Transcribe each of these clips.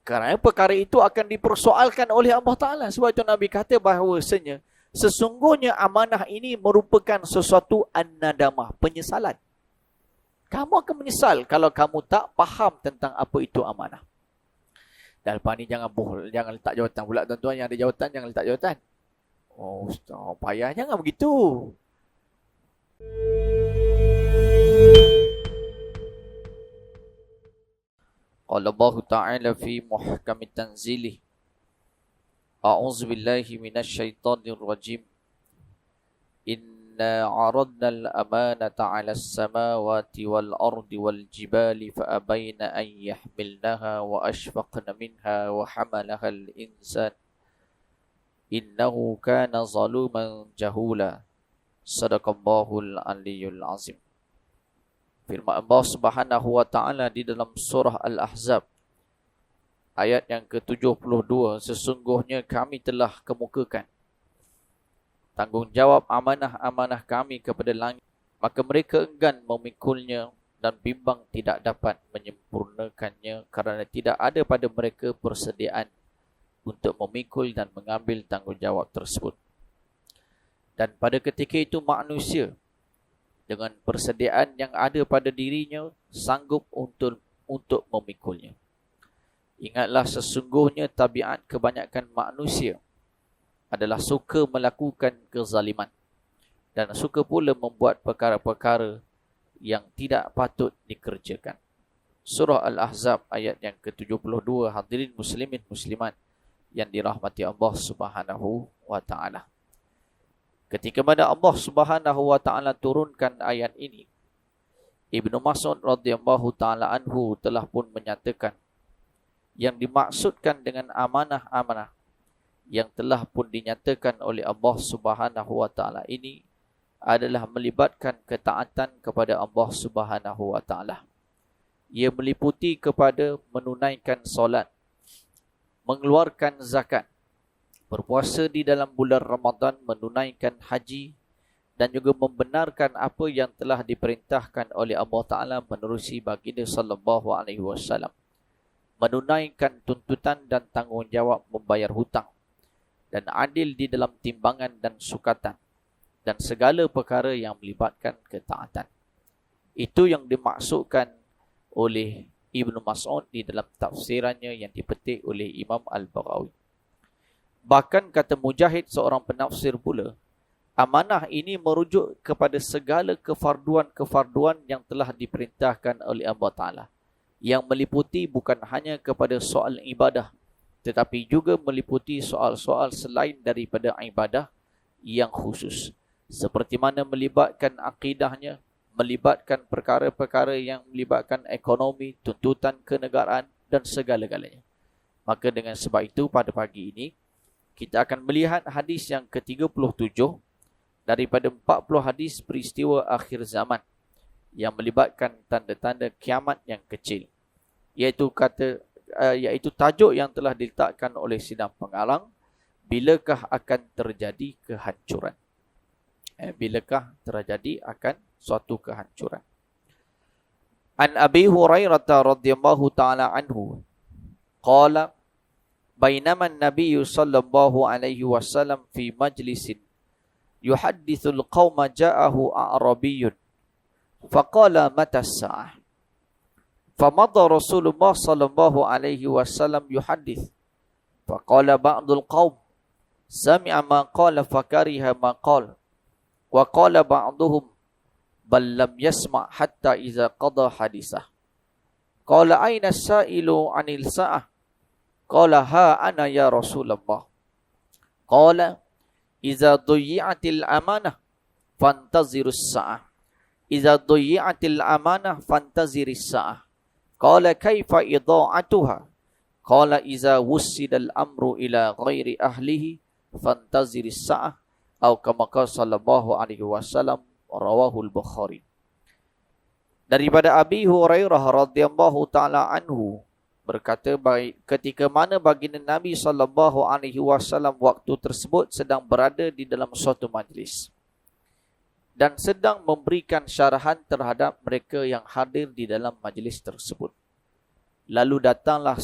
Kerana perkara itu akan dipersoalkan oleh Allah Ta'ala. Sebab itu Nabi kata bahawasanya sesungguhnya amanah ini merupakan sesuatu an-nadamah, penyesalan. Kamu akan menyesal kalau kamu tak faham tentang apa itu amanah. Dan lepas ni jangan letak jawatan pula tuan-tuan. Yang ada jawatan jangan letak jawatan. Oh ustaz, payah, jangan begitu. Qala Allah Ta'ala fi muhkam tanzilih. A'udzu billahi minasy syaithanir rajim. Inna 'aradna al-amanata 'ala as-samawati wal ardi wal jibali fa abayna an yahmilnaha wa ashfaqna minha wa hamalaha al-insan innahu kana zaluman jahula. Sadaqallahul aliyyul azim. Firman Allah Subhanahu wa taala di dalam surah Al-Ahzab ayat yang ke-72, sesungguhnya kami telah kemukakan tanggungjawab amanah-amanah kami kepada langit, maka mereka enggan memikulnya dan bimbang tidak dapat menyempurnakannya kerana tidak ada pada mereka persediaan untuk memikul dan mengambil tanggungjawab tersebut. Dan pada ketika itu manusia dengan persediaan yang ada pada dirinya sanggup untuk memikulnya. Ingatlah sesungguhnya tabiat kebanyakan manusia adalah suka melakukan kezaliman dan suka pula membuat perkara-perkara yang tidak patut dikerjakan. Surah Al-Ahzab ayat yang ke-72. Hadirin muslimin muslimat yang dirahmati Allah Subhanahu wa taala. Ketika mana Allah Subhanahu wa taala turunkan ayat ini, Ibnu Mas'ud radhiyallahu taala anhu telah pun menyatakan yang dimaksudkan dengan amanah-amanah yang telah pun dinyatakan oleh Allah Subhanahu wa taala ini adalah melibatkan ketaatan kepada Allah Subhanahu wa taala. Ia meliputi kepada menunaikan solat, mengeluarkan zakat, berpuasa di dalam bulan Ramadan, menunaikan haji dan juga membenarkan apa yang telah diperintahkan oleh Allah Ta'ala menerusi baginda sallallahu alaihi wasallam, menunaikan tuntutan dan tanggungjawab membayar hutang dan adil di dalam timbangan dan sukatan dan segala perkara yang melibatkan ketaatan. Itu yang dimaksudkan oleh Ibnu Mas'ud di dalam tafsirannya yang dipetik oleh Imam Al-Baghawi. Bahkan kata Mujahid, seorang penafsir pula, amanah ini merujuk kepada segala kefarduan-kefarduan yang telah diperintahkan oleh Allah Ta'ala, yang meliputi bukan hanya kepada soal ibadah, tetapi juga meliputi soal-soal selain daripada ibadah yang khusus, seperti mana melibatkan akidahnya, melibatkan perkara-perkara yang melibatkan ekonomi, tuntutan kenegaraan dan segala-galanya. Maka dengan sebab itu pada pagi ini kita akan melihat hadis yang ke-37 daripada 40 hadis peristiwa akhir zaman yang melibatkan tanda-tanda kiamat yang kecil. Iaitu tajuk yang telah diletakkan oleh sidang pengarang, bilakah akan terjadi kehancuran. Bilakah terjadi akan suatu kehancuran. An Abi Hurairah radhiyallahu ta'ala anhu qala bainama an-nabiy sallallahu alaihi wasallam fi majlisin yuhaddithul qauma ja'ahu a'rabiyyun faqala mata as-sa'ah famadha Rasulullah sallallahu alaihi wasallam yuhaddith faqala ba'dul qaum sami'a ma qala fakariha ma qala wa qala ba'duhum bal lam yasma' hatta iza qada hadisah qala aina as-sa'ilu 'anil sa'ah qala ha ana ya Rasulullah qala iza duyi'atil amanah fantazirus sa'ah iza duyi'atil amanah fantaziris sa'ah qala kaifa idha'atuha qala iza wussidal amru ila ghairi ahlihi fantaziris sa'ah atau kama qala sallallahu alaihi wasallam, rawahul Bukhari. Daripada Abi Hurairah radhiyallahu taala anhu berkata, ketika mana baginda Nabi sallallahu alaihi wasallam waktu tersebut sedang berada di dalam suatu majlis dan sedang memberikan syarahan terhadap mereka yang hadir di dalam majlis tersebut. Lalu datanglah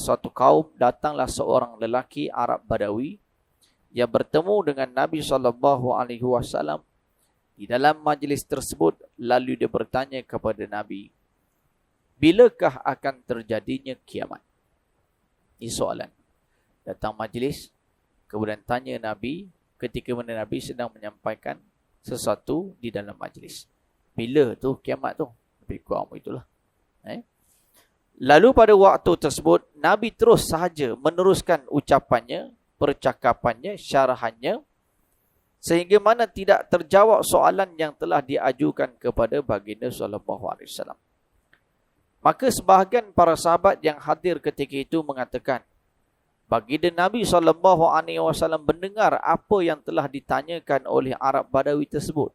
seorang lelaki Arab Badawi yang bertemu dengan Nabi SAW di dalam majlis tersebut. Lalu dia bertanya kepada Nabi, bilakah akan terjadinya kiamat? Ini soalan. Datang majlis, kemudian tanya Nabi ketika mana Nabi sedang menyampaikan sesuatu di dalam majlis. Bila tu kiamat tu? Lebih kurang itulah. Lalu pada waktu tersebut, Nabi terus sahaja meneruskan ucapannya, percakapannya, syarahannya, sehingga mana tidak terjawab soalan yang telah diajukan kepada baginda sallallahu alaihi wasallam. Maka sebahagian para sahabat yang hadir ketika itu mengatakan, baginda Nabi sallallahu alaihi wasallam mendengar apa yang telah ditanyakan oleh Arab Badawi tersebut.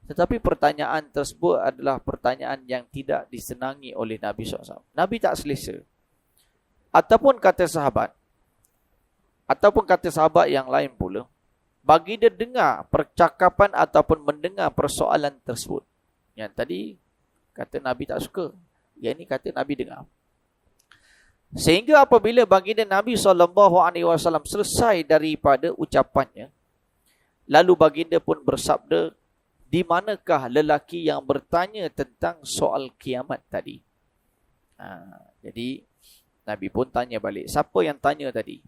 Tetapi pertanyaan tersebut adalah pertanyaan yang tidak disenangi oleh Nabi SAW. Nabi tak selesa. Ataupun kata sahabat yang lain pula, baginda dengar percakapan ataupun mendengar persoalan tersebut. Yang tadi kata Nabi tak suka. Yang ini kata Nabi dengar. Sehingga apabila baginda Nabi SAW selesai daripada ucapannya, lalu baginda pun bersabda, di manakah lelaki yang bertanya tentang soal kiamat tadi? Jadi Nabi pun tanya balik, siapa yang tanya tadi?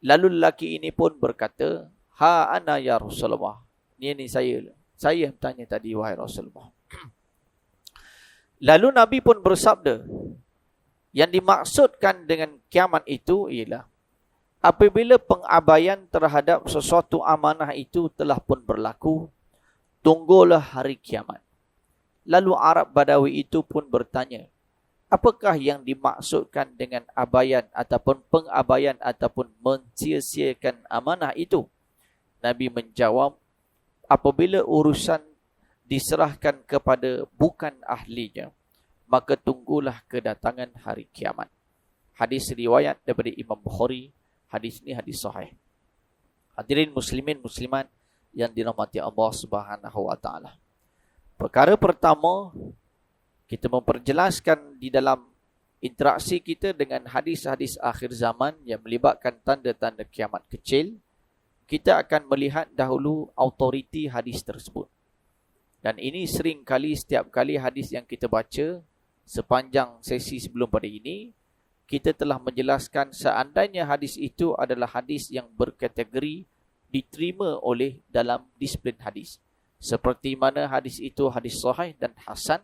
Lalu lelaki ini pun berkata, ha ana ya Rasulullah. Ini saya yang tanya tadi, wahai Rasulullah. Lalu Nabi pun bersabda, yang dimaksudkan dengan kiamat itu ialah apabila pengabaian terhadap sesuatu amanah itu telah pun berlaku, tunggulah hari kiamat. Lalu Arab Badawi itu pun bertanya, apakah yang dimaksudkan dengan abaian ataupun pengabaian ataupun mencia-ciakan amanah itu? Nabi menjawab, apabila urusan diserahkan kepada bukan ahlinya, maka tunggulah kedatangan hari kiamat. Hadis riwayat daripada Imam Bukhari. Hadis ini hadis sahih. Hadirin muslimin muslimat yang dirahmati Allah Subhanahu wa taala. Perkara pertama, kita memperjelaskan di dalam interaksi kita dengan hadis-hadis akhir zaman yang melibatkan tanda-tanda kiamat kecil, kita akan melihat dahulu autoriti hadis tersebut. Dan ini sering kali setiap kali hadis yang kita baca sepanjang sesi sebelum pada ini, kita telah menjelaskan seandainya hadis itu adalah hadis yang berkategori diterima oleh dalam disiplin hadis. Seperti mana hadis itu hadis sahih dan hasan,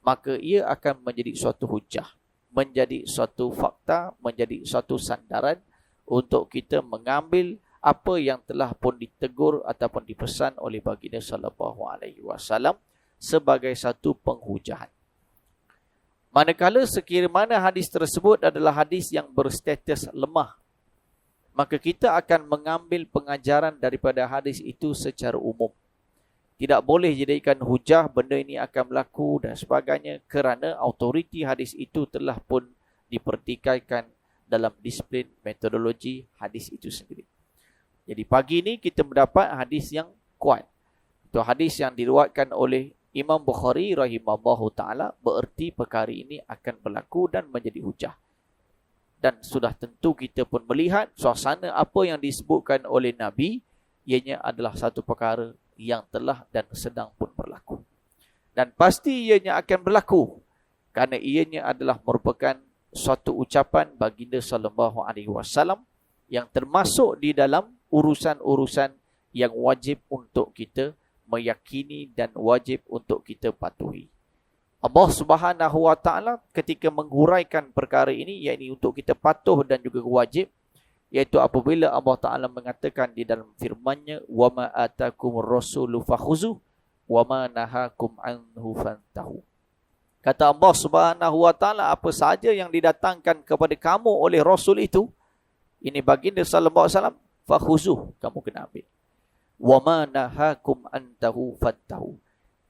maka ia akan menjadi suatu hujah, menjadi suatu fakta, menjadi suatu sandaran untuk kita mengambil apa yang telah pun ditegur ataupun dipesan oleh baginda sallallahu alaihi wasallam sebagai satu penghujahan. Manakala sekiranya hadis tersebut adalah hadis yang berstatus lemah, maka kita akan mengambil pengajaran daripada hadis itu secara umum. Tidak boleh jadikan hujah benda ini akan berlaku dan sebagainya, kerana autoriti hadis itu telah pun dipertikaikan dalam disiplin metodologi hadis itu sendiri. Jadi pagi ini kita mendapat hadis yang kuat. Itu hadis yang diriwayatkan oleh Imam Bukhari rahimahullahu ta'ala, bererti perkara ini akan berlaku dan menjadi hujah. Dan sudah tentu kita pun melihat suasana apa yang disebutkan oleh Nabi, ianya adalah satu perkara yang telah dan sedang pun berlaku. Dan pasti ianya akan berlaku, kerana ianya adalah merupakan suatu ucapan baginda sallallahu alaihi wasallam yang termasuk di dalam urusan-urusan yang wajib untuk kita meyakini dan wajib untuk kita patuhi. Allah Subhanahu wa taala ketika menghuraikan perkara ini, yakni untuk kita patuh dan juga wajib, iaitu apabila Allah Taala mengatakan di dalam firman-Nya, wa ma atakumur rasulu fakhuzuh wa ma nahakum anhu fantahu. Kata Allah Subhanahu wa taala, apa sahaja yang didatangkan kepada kamu oleh rasul itu, ini baginda sallallahu alaihi wasallam, fakhuzuh, kamu kena ambil. Wa ma nahakum anhu fantahu.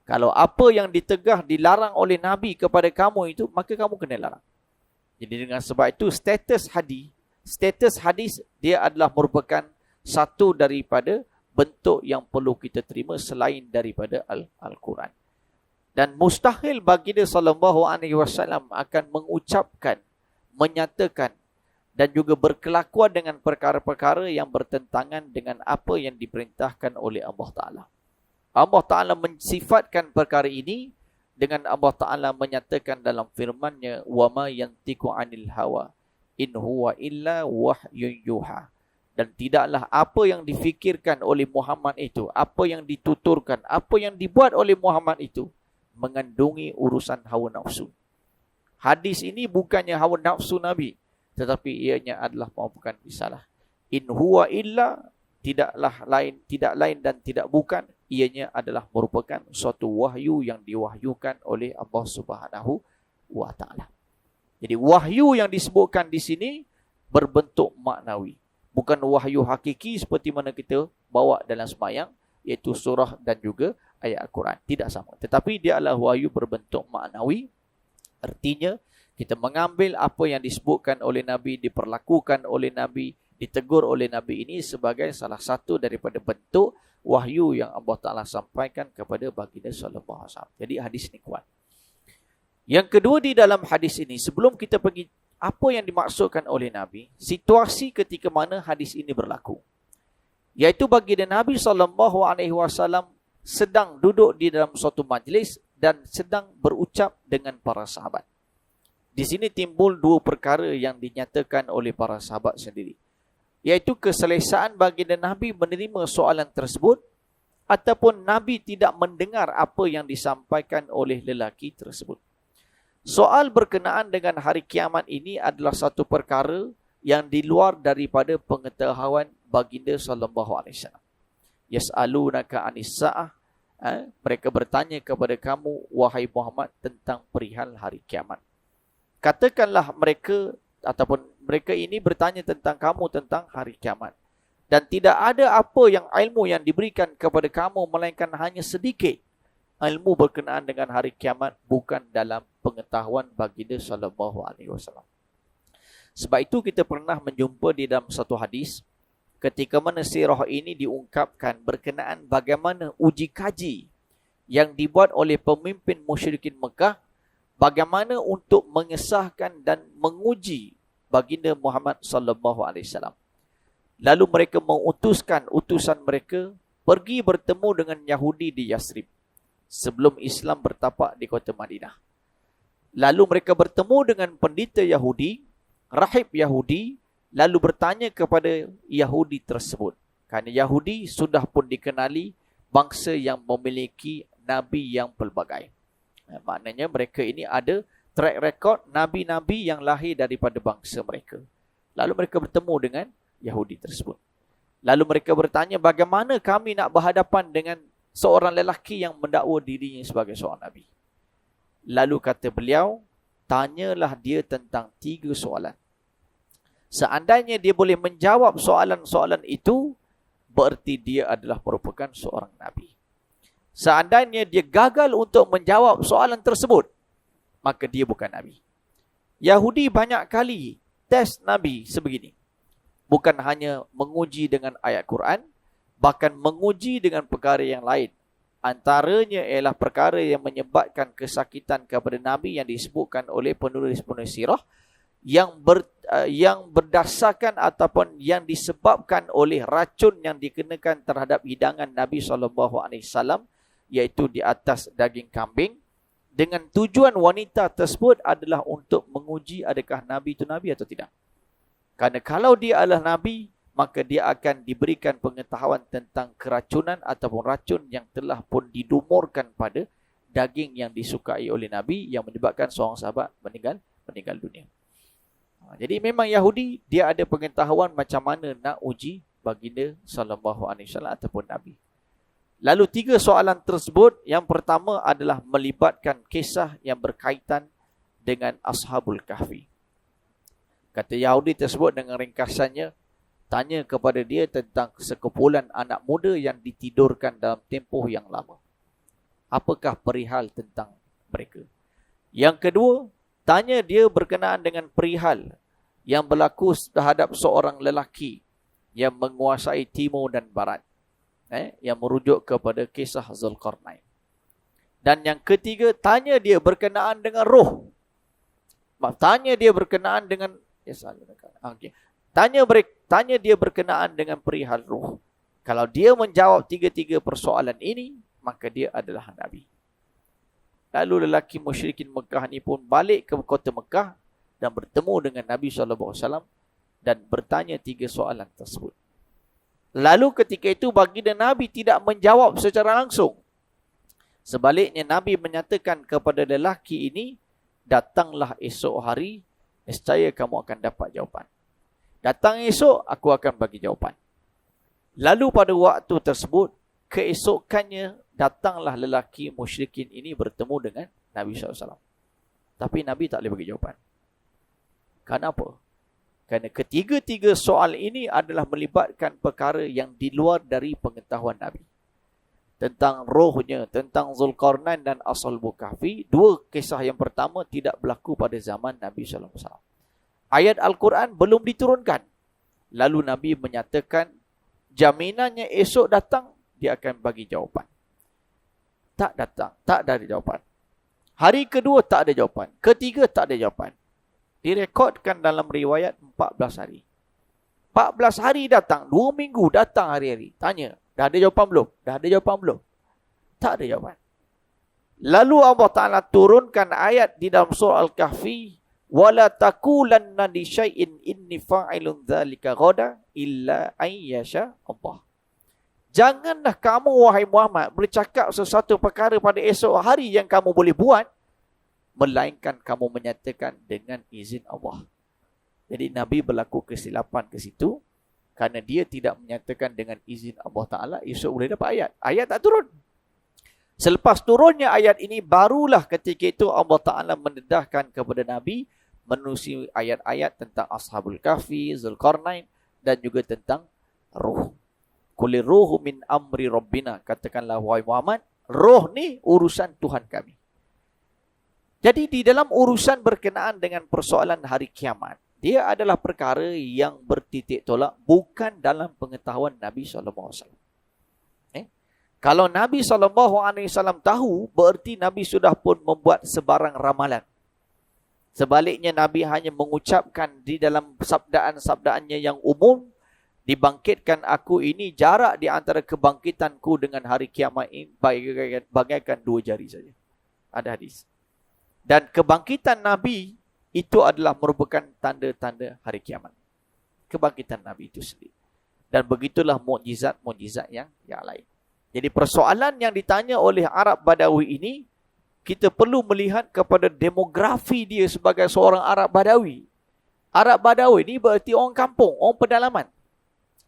Kalau apa yang ditegah, dilarang oleh Nabi kepada kamu itu, maka kamu kena larang. Jadi dengan sebab itu, status hadis, dia adalah merupakan satu daripada bentuk yang perlu kita terima selain daripada Al-Quran. Dan mustahil baginda sallallahu alaihi wasallam akan mengucapkan, menyatakan dan juga berkelakuan dengan perkara-perkara yang bertentangan dengan apa yang diperintahkan oleh Allah Ta'ala. Allah Ta'ala mensifatkan perkara ini dengan Allah Ta'ala menyatakan dalam firman-Nya, وَمَا يَنْتِقُ عَنِ الْهَوَىٰ إِنْ هُوَ إِلَّا وَحْيٌ يُوحَىٰ. Dan tidaklah apa yang difikirkan oleh Muhammad itu, apa yang dituturkan, apa yang dibuat oleh Muhammad itu, mengandungi urusan hawa nafsu. Hadis ini bukannya hawa nafsu Nabi, tetapi ianya adalah merupakan risalah. In huwa illa, tidak lain dan tidak bukan, ianya adalah merupakan suatu wahyu yang diwahyukan oleh Allah Subhanahu wa Ta'ala. Jadi wahyu yang disebutkan di sini berbentuk maknawi, bukan wahyu hakiki seperti mana kita bawa dalam sembahyang, iaitu surah dan juga ayat Al-Quran. Tidak sama. Tetapi dia adalah wahyu berbentuk maknawi. Artinya, kita mengambil apa yang disebutkan oleh Nabi, diperlakukan oleh Nabi, ditegur oleh Nabi ini sebagai salah satu daripada bentuk wahyu yang Allah Ta'ala sampaikan kepada baginda sallallahu alaihi wasallam. Jadi hadis ini kuat. Yang kedua di dalam hadis ini, sebelum kita pergi apa yang dimaksudkan oleh Nabi, situasi ketika mana hadis ini berlaku. Iaitu baginda Nabi sallallahu alaihi wasallam sedang duduk di dalam suatu majlis dan sedang berucap dengan para sahabat. Di sini timbul dua perkara yang dinyatakan oleh para sahabat sendiri. Iaitu keselesaan baginda Nabi menerima soalan tersebut ataupun Nabi tidak mendengar apa yang disampaikan oleh lelaki tersebut. Soal berkenaan dengan hari kiamat ini adalah satu perkara yang di luar daripada pengetahuan baginda sallallahu alaihi wasallam. Yas'alunaka 'anis sa'ah. Mereka bertanya kepada kamu, wahai Muhammad, tentang perihal hari kiamat. Katakanlah mereka ataupun mereka ini bertanya tentang kamu tentang hari kiamat. Dan tidak ada apa yang ilmu yang diberikan kepada kamu melainkan hanya sedikit ilmu berkenaan dengan hari kiamat, bukan dalam pengetahuan baginda sallallahu alaihi wasallam. Sebab itu kita pernah menjumpa di dalam satu hadis ketika mana sirah ini diungkapkan berkenaan bagaimana uji kaji yang dibuat oleh pemimpin musyrikin Mekah, bagaimana untuk mengesahkan dan menguji baginda Muhammad sallallahu alaihi wasallam. Lalu mereka mengutuskan utusan mereka pergi bertemu dengan Yahudi di Yasrib sebelum Islam bertapak di kota Madinah. Lalu mereka bertemu dengan pendeta Yahudi, rahib Yahudi, lalu bertanya kepada Yahudi tersebut. Kerana Yahudi sudah pun dikenali bangsa yang memiliki nabi yang pelbagai. Maknanya mereka ini ada track record nabi-nabi yang lahir daripada bangsa mereka. Lalu mereka bertemu dengan Yahudi tersebut. Lalu mereka bertanya, bagaimana kami nak berhadapan dengan seorang lelaki yang mendakwa dirinya sebagai seorang nabi? Lalu kata beliau, tanyalah dia tentang 3 soalan. Seandainya dia boleh menjawab soalan-soalan itu, berarti dia adalah merupakan seorang nabi. Seandainya dia gagal untuk menjawab soalan tersebut, maka dia bukan nabi. Yahudi banyak kali tes nabi sebegini. Bukan hanya menguji dengan ayat Quran, bahkan menguji dengan perkara yang lain. Antaranya ialah perkara yang menyebabkan kesakitan kepada nabi yang disebutkan oleh penulis-penulis sirah, yang berdasarkan ataupun yang disebabkan oleh racun yang dikenakan terhadap hidangan Nabi SAW, iaitu di atas daging kambing, dengan tujuan wanita tersebut adalah untuk menguji adakah Nabi itu Nabi atau tidak. Kerana kalau dia adalah Nabi, maka dia akan diberikan pengetahuan tentang keracunan ataupun racun yang telah pun didumurkan pada daging yang disukai oleh Nabi, yang menyebabkan seorang sahabat meninggal dunia. Jadi memang Yahudi dia ada pengetahuan macam mana nak uji baginda sallallahu alaihi wasallam ataupun Nabi. Lalu 3 soalan tersebut, yang pertama adalah melibatkan kisah yang berkaitan dengan Ashabul Kahfi. Kata Yahudi tersebut dengan ringkasannya, tanya kepada dia tentang sekumpulan anak muda yang ditidurkan dalam tempoh yang lama. Apakah perihal tentang mereka? Yang kedua, tanya dia berkenaan dengan perihal yang berlaku terhadap seorang lelaki yang menguasai timur dan barat, yang merujuk kepada kisah Zulkarnain. Dan yang ketiga, tanya dia berkenaan dengan roh. Tanya dia berkenaan dengan okay. Tanya dia berkenaan dengan perihal ruh. Kalau dia menjawab 3 persoalan ini, maka dia adalah Nabi. Lalu lelaki musyrikin Mekah ni pun balik ke kota Mekah dan bertemu dengan Nabi SAW dan bertanya 3 soalan tersebut. Lalu ketika itu baginda Nabi tidak menjawab secara langsung. Sebaliknya Nabi menyatakan kepada lelaki ini, datanglah esok hari, nescaya kamu akan dapat jawapan. Datang esok, aku akan bagi jawapan. Lalu pada waktu tersebut, keesokannya datanglah lelaki musyrikin ini bertemu dengan Nabi SAW. Tapi Nabi tak boleh bagi jawapan. Kenapa? Kerana ketiga-tiga soal ini adalah melibatkan perkara yang di luar dari pengetahuan Nabi. Tentang rohnya, tentang Zulkarnain dan Ashabul Kahfi. 2 kisah yang pertama tidak berlaku pada zaman Nabi SAW. Ayat Al-Quran belum diturunkan. Lalu Nabi menyatakan, jaminannya esok datang, dia akan bagi jawapan. Tak datang, tak ada jawapan. Hari kedua tak ada jawapan. Ketiga tak ada jawapan. Direkodkan dalam riwayat 14 hari. 14 hari datang, 2 minggu datang hari-hari. Tanya, dah ada jawapan belum? Dah ada jawapan belum? Tak ada jawapan. Lalu Allah Ta'ala turunkan ayat di dalam surah Al-Kahfi, وَلَا تَقُولَنَّ لِشَيْءٍ إِنِّي فَاعِلٌ ذَلِكَ غَدًا إِلَّا أَن يَشَاءَ اللَّهُ. Janganlah kamu, wahai Muhammad, bercakap sesuatu perkara pada esok hari yang kamu boleh buat, melainkan kamu menyatakan dengan izin Allah. Jadi Nabi berlaku kesilapan ke situ, kerana dia tidak menyatakan dengan izin Allah Ta'ala, esok boleh dapat ayat. Ayat tak turun. Selepas turunnya ayat ini, barulah ketika itu Allah Ta'ala mendedahkan kepada Nabi, menusi ayat-ayat tentang Ashabul Kahfi, Zulkarnain, dan juga tentang ruh. Kulir ruhu min amri Rabbina. Katakanlah, wahai Muhammad, roh ni urusan Tuhan kami. Jadi di dalam urusan berkenaan dengan persoalan hari kiamat, dia adalah perkara yang bertitik tolak, bukan dalam pengetahuan Nabi SAW. Kalau Nabi SAW tahu, berarti Nabi sudah pun membuat sebarang ramalan. Sebaliknya Nabi hanya mengucapkan di dalam sabdaan-sabdaannya yang umum, dibangkitkan aku ini, jarak di antara kebangkitanku dengan hari kiamat ini bagaikan 2 jari saja. Ada hadis. Dan kebangkitan Nabi itu adalah merupakan tanda-tanda hari kiamat. Kebangkitan Nabi itu sendiri. Dan begitulah mukjizat-mukjizat yang lain. Jadi persoalan yang ditanya oleh Arab Badawi ini, kita perlu melihat kepada demografi dia sebagai seorang Arab Badawi. Arab Badawi ini berarti orang kampung, orang pedalaman.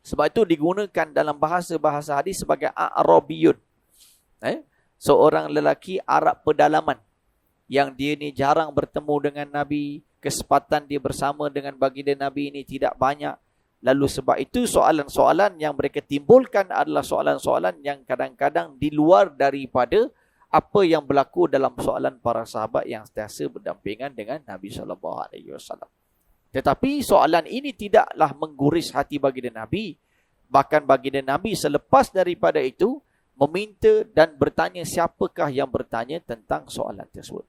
Sebab itu digunakan dalam bahasa-bahasa hadis sebagai A'rabiyun. Seorang lelaki Arab pedalaman. Yang dia ni jarang bertemu dengan Nabi. Kesempatan dia bersama dengan baginda Nabi ini tidak banyak. Lalu sebab itu soalan-soalan yang mereka timbulkan adalah soalan-soalan yang kadang-kadang di luar daripada apa yang berlaku dalam soalan para sahabat yang sentiasa berdampingan dengan Nabi SAW. Tetapi soalan ini tidaklah mengguris hati baginda Nabi. Bahkan baginda Nabi selepas daripada itu meminta dan bertanya siapakah yang bertanya tentang soalan tersebut.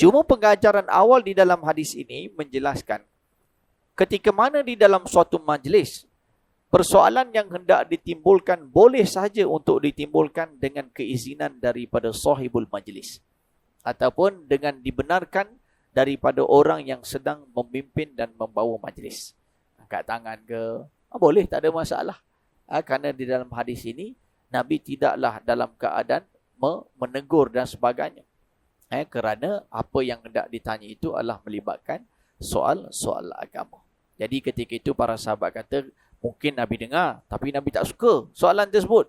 Cuma pengajaran awal di dalam hadis ini menjelaskan ketika mana di dalam suatu majlis, persoalan yang hendak ditimbulkan boleh sahaja untuk ditimbulkan dengan keizinan daripada sahibul majlis. Ataupun dengan dibenarkan daripada orang yang sedang memimpin dan membawa majlis. Angkat tangan ke, boleh, tak ada masalah. Kerana di dalam hadis ini, Nabi tidaklah dalam keadaan menegur dan sebagainya. Kerana apa yang hendak ditanya itu adalah melibatkan soal-soal agama. Jadi ketika itu para sahabat kata, mungkin Nabi dengar, tapi Nabi tak suka soalan tersebut.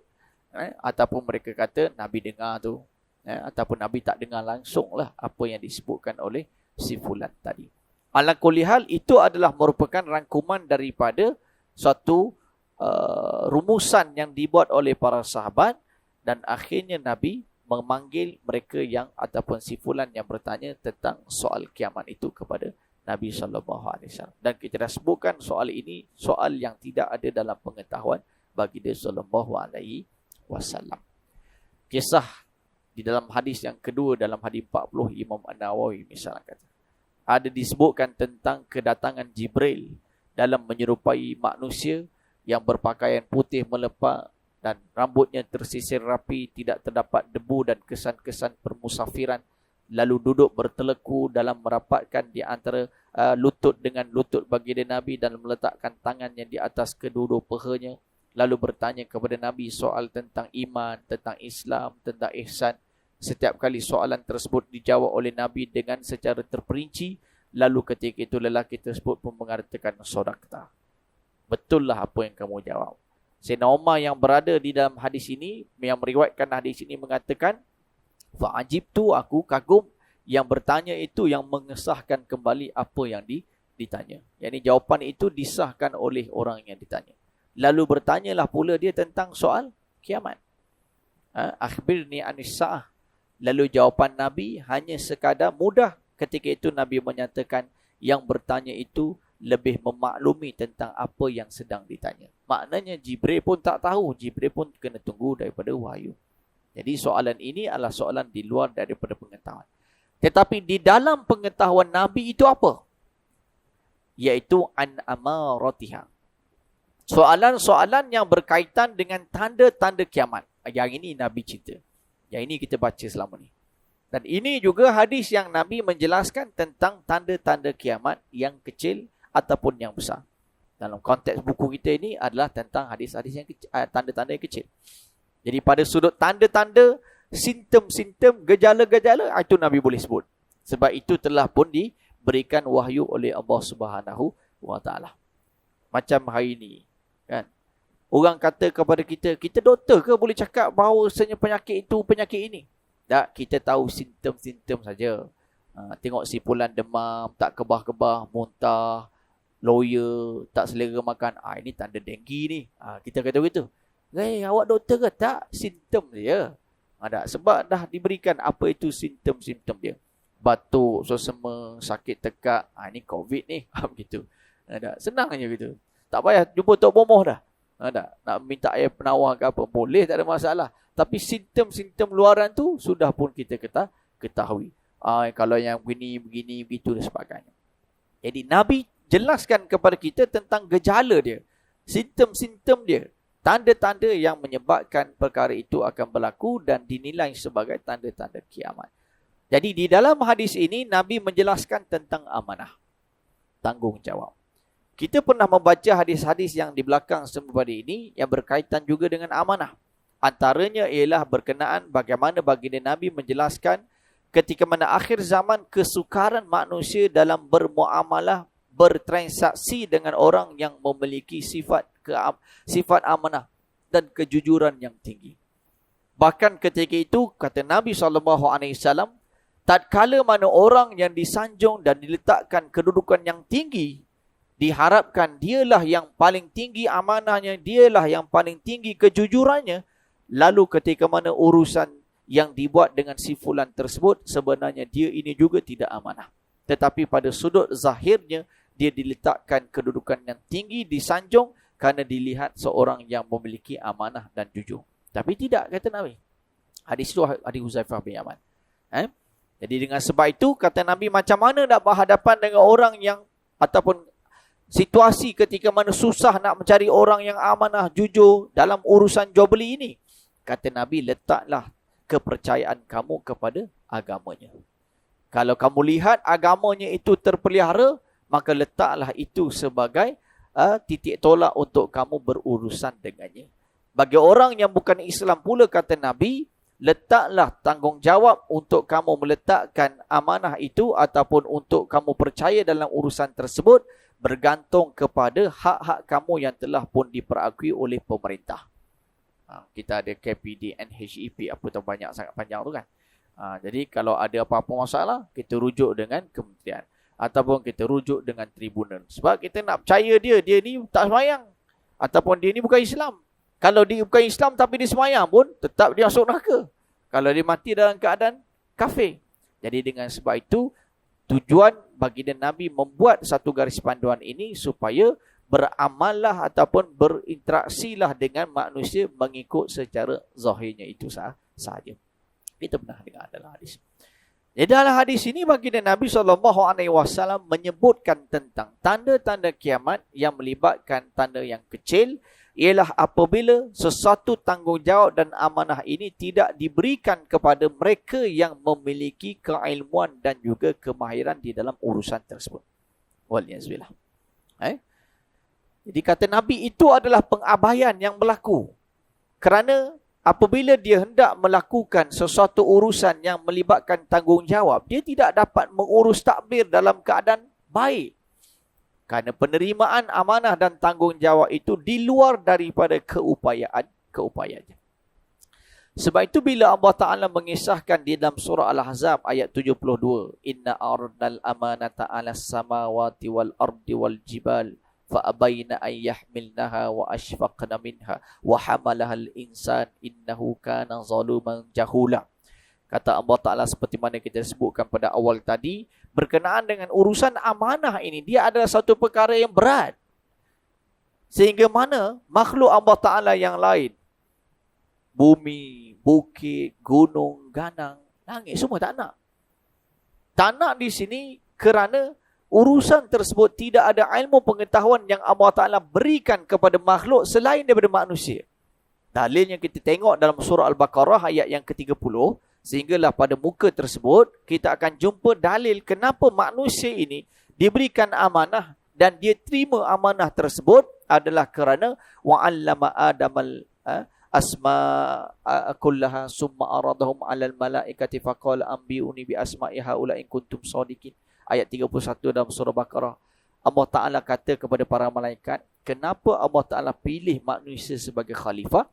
Ataupun mereka kata, Nabi dengar tu. Ataupun Nabi tak dengar langsung lah apa yang disebutkan oleh si fulan tadi. Ala kulli hal, itu adalah merupakan rangkuman daripada suatu rumusan yang dibuat oleh para sahabat. Dan akhirnya Nabi memanggil mereka yang ataupun si fulan yang bertanya tentang soal kiamat itu kepada Nabi SAW. Dan kita dah sebutkan soal ini, soal yang tidak ada dalam pengetahuan baginda SAW. Kisah di dalam hadis yang kedua, dalam hadis 40, Imam An-Nawawi misalnya kata, ada disebutkan tentang kedatangan Jibril dalam menyerupai manusia yang berpakaian putih melepak dan rambutnya tersisir rapi, tidak terdapat debu dan kesan-kesan permusafiran, lalu duduk berteleku dalam merapatkan di antara lutut dengan lutut baginda Nabi dan meletakkan tangannya di atas kedua-dua pahanya, lalu bertanya kepada Nabi soal tentang iman, tentang Islam, tentang ihsan. Setiap kali soalan tersebut dijawab oleh Nabi dengan secara terperinci, lalu ketika itu lelaki tersebut pun mengatakan sadaqta. Betullah apa yang kamu jawab. Sayyidina Umar yang berada di dalam hadis ini, yang meriwayatkan hadis ini mengatakan, fa'ajibtu, aku kagum yang bertanya itu yang mengesahkan kembali apa yang ditanya. Yang ini jawapan itu disahkan oleh orang yang ditanya. Lalu bertanyalah pula dia tentang soal kiamat. Akhbirni anis sa'ah. Lalu jawapan Nabi hanya sekadar mudah. Ketika itu Nabi menyatakan yang bertanya itu lebih memaklumi tentang apa yang sedang ditanya. Maknanya Jibril pun tak tahu. Jibril pun kena tunggu daripada wahyu. Jadi soalan ini adalah soalan di luar daripada pengetahuan. Tetapi di dalam pengetahuan Nabi itu apa? Iaitu an amaratiha. Soalan-soalan yang berkaitan dengan tanda-tanda kiamat. Yang ini Nabi cerita. Yang ini kita baca selama ni. Dan ini juga hadis yang Nabi menjelaskan tentang tanda-tanda kiamat yang kecil ataupun yang besar. Dalam konteks buku kita ini adalah tentang hadis-hadis yang kecil, tanda-tanda yang kecil. Jadi pada sudut tanda-tanda, simptom-simptom, gejala-gejala, itu Nabi boleh sebut. Sebab itu telah pun diberikan wahyu oleh Allah Subhanahu wa Ta'ala. Macam hari ini, kan? Orang kata kepada kita, kita doktor ke boleh cakap bahawa sebenarnya penyakit itu, penyakit ini? Tak, kita tahu simptom-simptom saja. Tengok sipulan demam, tak kebah-kebah, muntah, lawyer, tak selera makan. Ini tanda denggi ni. Kita kata begitu. Awak doktor ke? Tak, simptom dia. Tak, sebab dah diberikan apa itu simptom-simptom dia. Batuk, sosema, sakit tekak. Ini COVID ni. Begitu. Tak, senang je gitu. Tak payah jumpa Tok Bomoh dah. Tak, nak minta air penawar ke apa. Boleh, tak ada masalah. Tapi simptom-simptom luaran tu sudah pun kita ketahui. Kalau yang begini, begitu dan sebagainya. Jadi Nabi jelaskan kepada kita tentang gejala dia. Simptom-simptom dia. Tanda-tanda yang menyebabkan perkara itu akan berlaku dan dinilai sebagai tanda-tanda kiamat. Jadi di dalam hadis ini Nabi menjelaskan tentang amanah. Tanggungjawab. Kita pernah membaca hadis-hadis yang di belakang semua ini yang berkaitan juga dengan amanah. Antaranya ialah berkenaan bagaimana baginda Nabi menjelaskan ketika mana akhir zaman kesukaran manusia dalam bermuamalah, bertransaksi dengan orang yang memiliki sifat amanah dan kejujuran yang tinggi. Bahkan ketika itu kata Nabi SAW, tatkala mana orang yang disanjung dan diletakkan kedudukan yang tinggi, diharapkan dialah yang paling tinggi amanahnya, dialah yang paling tinggi kejujurannya. Lalu ketika mana urusan yang dibuat dengan si fulan tersebut, sebenarnya dia ini juga tidak amanah. Tetapi pada sudut zahirnya, dia diletakkan kedudukan yang tinggi, disanjung kerana dilihat seorang yang memiliki amanah dan jujur. Tapi tidak, kata Nabi. Hadis itu hadis Huzaifah bin Yaman. Jadi dengan sebab itu, kata Nabi, macam mana nak berhadapan dengan orang yang, ataupun situasi ketika mana susah nak mencari orang yang amanah, jujur dalam urusan jual beli ini. Kata Nabi, letaklah kepercayaan kamu kepada agamanya. Kalau kamu lihat agamanya itu terpelihara, maka letaklah itu sebagai titik tolak untuk kamu berurusan dengannya. Bagi orang yang bukan Islam pula, kata Nabi, letaklah tanggungjawab untuk kamu meletakkan amanah itu ataupun untuk kamu percaya dalam urusan tersebut bergantung kepada hak-hak kamu yang telah pun diperakui oleh pemerintah. Kita ada KPD, NHEP, apa tu banyak sangat panjang tu kan. Jadi kalau ada apa-apa masalah, kita rujuk dengan kementerian. Ataupun kita rujuk dengan tribunal. Sebab kita nak percaya dia ni tak semayang. Ataupun dia ni bukan Islam. Kalau dia bukan Islam tapi dia semayang pun, tetap dia masuk neraka. Kalau dia mati dalam keadaan kafir. Jadi dengan sebab itu, tujuan baginda Nabi membuat satu garis panduan ini supaya beramallah ataupun berinteraksilah dengan manusia mengikut secara zahirnya itu sahaja. Kita pernah dengar dalam hadis. Dalam hadis ini baginda Nabi SAW menyebutkan tentang tanda-tanda kiamat yang melibatkan tanda yang kecil, ialah apabila sesuatu tanggungjawab dan amanah ini tidak diberikan kepada mereka yang memiliki keilmuan dan juga kemahiran di dalam urusan tersebut. Waliyazbillah. Jadi kata Nabi, itu adalah pengabaian yang berlaku. Kerana apabila dia hendak melakukan sesuatu urusan yang melibatkan tanggungjawab, dia tidak dapat mengurus takbir dalam keadaan baik. Kerana penerimaan amanah dan tanggungjawab itu di luar daripada keupayaannya. Sebab itu bila Allah Ta'ala mengisahkan di dalam surah Al-Ahzab ayat 72, Inna ardal amanata ala samawati wal ardi wal jibal fa'abayna an yahmilnaha wa ashfaqna minha wa hamalaha al-insan innahu kana zaluman jahula. Kata Allah Ta'ala seperti mana kita sebutkan pada awal tadi, berkenaan dengan urusan amanah ini, dia adalah satu perkara yang berat. Sehingga mana makhluk Allah Ta'ala yang lain, bumi, bukit, gunung, ganang, langit, semua tak nak. Tak nak di sini kerana urusan tersebut tidak ada ilmu pengetahuan yang Allah Ta'ala berikan kepada makhluk selain daripada manusia. Dalilnya kita tengok dalam surah Al-Baqarah ayat yang ke-30, sehinggalah pada muka tersebut kita akan jumpa dalil kenapa manusia ini diberikan amanah dan dia terima amanah tersebut adalah kerana wa'allama adamal asma'a kullaha summa aradahum 'alal malaikati faqala anbi'uni bi asma'i haula in kuntum shadiqin. Ayat 31 dalam surah Baqarah. Allah Ta'ala kata kepada para malaikat, kenapa Allah Ta'ala pilih manusia sebagai khalifah?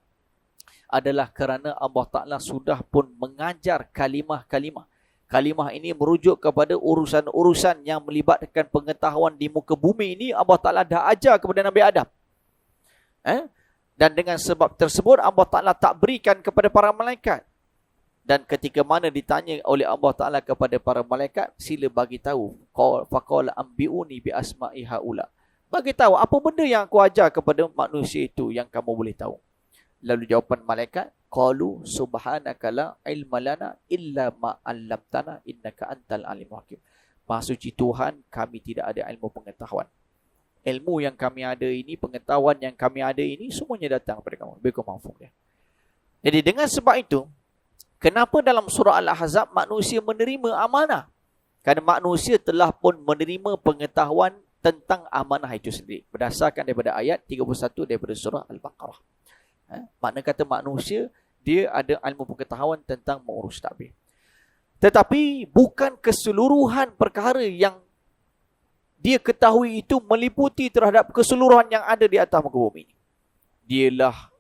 Adalah kerana Allah Ta'ala sudah pun mengajar kalimah-kalimah. Kalimah ini merujuk kepada urusan-urusan yang melibatkan pengetahuan di muka bumi ini. Allah Ta'ala dah ajar kepada Nabi Adam. Dan dengan sebab tersebut Allah Ta'ala tak berikan kepada para malaikat. Dan ketika mana ditanya oleh Allah Ta'ala kepada para malaikat, sila bagi tahu. Faqala anbi'uni bi asma'i haula. Bagi tahu apa benda yang aku ajar kepada manusia itu yang kamu boleh tahu. Lalu jawapan malaikat, qalu subhanaka la ilma lana illa ma 'allamtana innaka antal alimul hakim. Maha suci Tuhan, kami tidak ada ilmu pengetahuan. Ilmu yang kami ada ini, pengetahuan yang kami ada ini, semuanya datang kepada kamu. Lebih kumafuk ya. Jadi dengan sebab itu, kenapa dalam surah Al-Ahzab manusia menerima amanah? Kerana manusia telah pun menerima pengetahuan tentang amanah itu sendiri. Berdasarkan daripada ayat 31 daripada surah Al-Baqarah. Makna kata manusia, dia ada ilmu pengetahuan tentang mengurus takbir. Tetapi bukan keseluruhan perkara yang dia ketahui itu meliputi terhadap keseluruhan yang ada di atas muka bumi. Dialah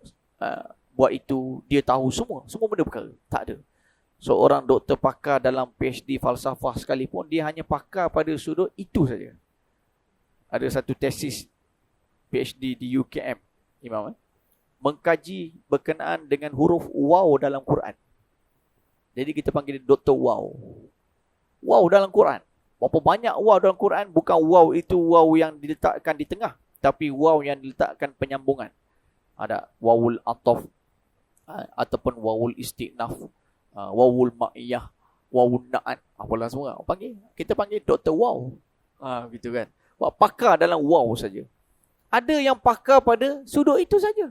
buat itu, dia tahu semua benda perkara. Tak ada. Seorang doktor pakar dalam PhD falsafah sekalipun, dia hanya pakar pada sudut itu saja. Ada satu tesis PhD di UKM, Imam, mengkaji berkenaan dengan huruf waw dalam Quran. Jadi kita panggil dia Dr. Waw. Waw dalam Quran. Berapa banyak waw dalam Quran? Bukan waw itu waw yang diletakkan di tengah, tapi waw yang diletakkan penyambungan. Ada wawul ataf, ataupun wawul istinaf, wawul ma'iyah, wawul na'at, apalah semua. Kita panggil Dr. Waw. Gitu kan. Pakar dalam waw saja. Ada yang pakar pada sudut itu saja.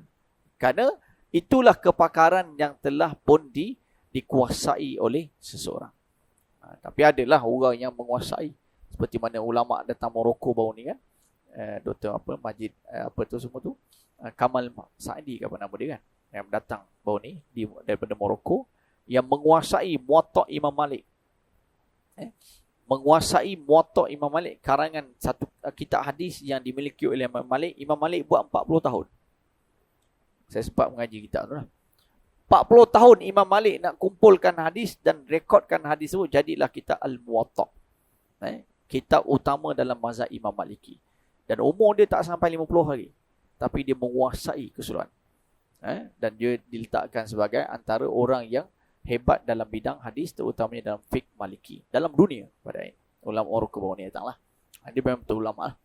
Kerana itulah kepakaran yang telah pun dikuasai oleh seseorang. Tapi adalah orang yang menguasai. Seperti mana ulama datang Morocco baru ni kan. Dr. Majid, semua tu. Kamal Sa'di apa nama dia kan. Yang datang baru ni daripada Morocco. Yang menguasai Muwatta' Imam Malik. Menguasai Muwatta' Imam Malik. Karangan satu kitab hadis yang dimiliki oleh Imam Malik. Imam Malik buat 40 tahun. Saya sempat mengaji kitab tu lah. 40 tahun Imam Malik nak kumpulkan hadis dan rekodkan hadis itu, jadilah kitab Al-Muwatta'. Kitab utama dalam mazhab Imam Maliki. Dan umur dia tak sampai 50 hari. Tapi dia menguasai keseluruhan. Dan dia diletakkan sebagai antara orang yang hebat dalam bidang hadis, terutamanya dalam fiqh Maliki. Dalam dunia pada ini. Ulama orang ke bawah ni datang lah. Dia memang betul ulama lah.